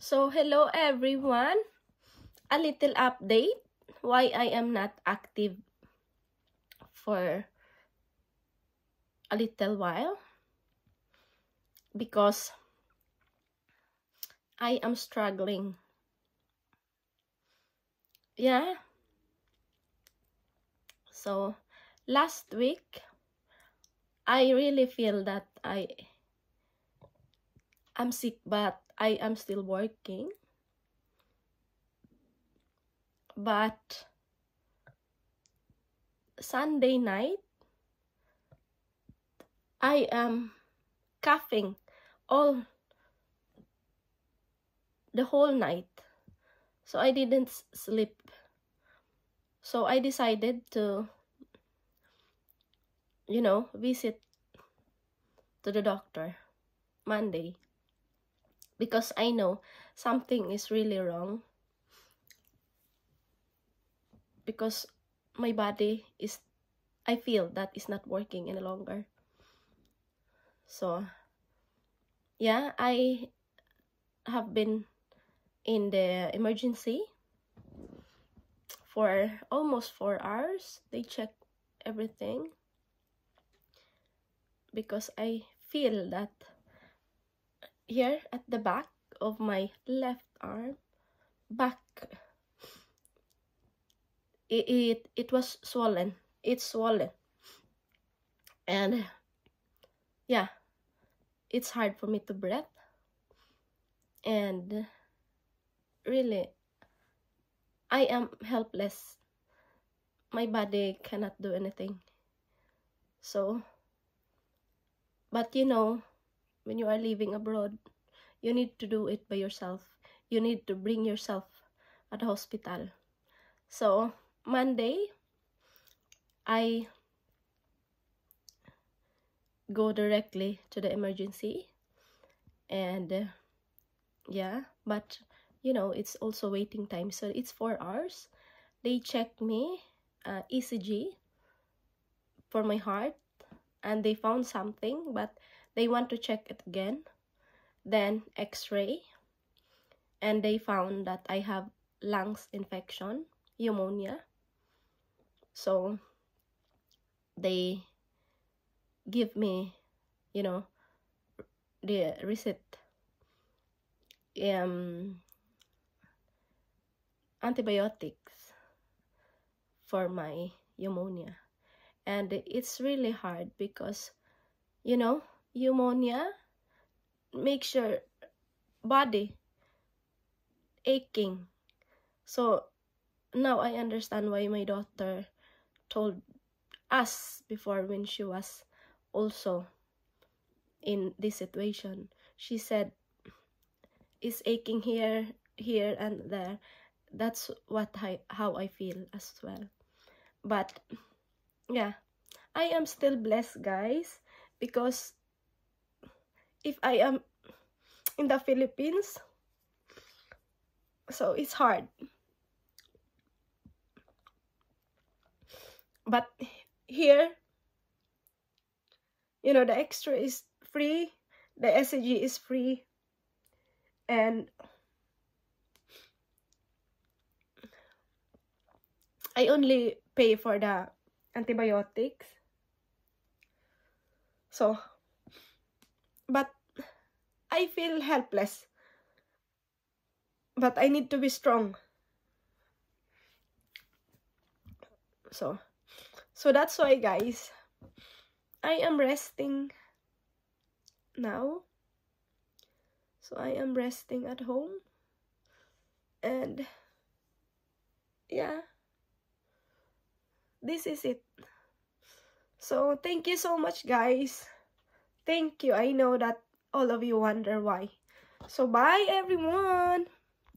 So, hello everyone. A little update why I am not active for a little while. Because I am struggling. Yeah. So, last week, I really feel that I'm sick, but I am still working. But Sunday night, I am coughing all the whole night. So I didn't sleep. So I decided to, visit to the doctor Monday. Because I know something is really wrong. Because my body I feel that it's not working any longer. So, yeah, I have been in the emergency for almost 4 hours. They check everything. Because I feel that here at the back of my left arm, it was swollen. It's swollen. And yeah, it's hard for me to breathe. And really, I am helpless. My body cannot do anything. So, but when you are living abroad, you need to do it by yourself. You need to bring yourself at the hospital. So, Monday, I go directly to the emergency. And yeah, but it's also waiting time. So, it's 4 hours. They check me, ECG for my heart. And they found something, but they want to check it again. Then x-ray, and they found that I have lungs infection, pneumonia. So they give me, the receipt, antibiotics for my pneumonia. And it's really hard because pneumonia makes your body aching. So now I understand why my daughter told us before, when she was also in this situation. She said it's aching here, and there. That's how I feel as well. But yeah, I am still blessed, guys, because if I am in the Philippines, so it's hard. But here, the extra is free, the ECG is free, and I only pay for the antibiotics. So, but I feel helpless. But I need to be strong. So that's why, guys, I am resting now. So I am resting at home. And yeah, this is it. So thank you so much, guys. Thank you. I know that all of you wonder why. So bye, everyone.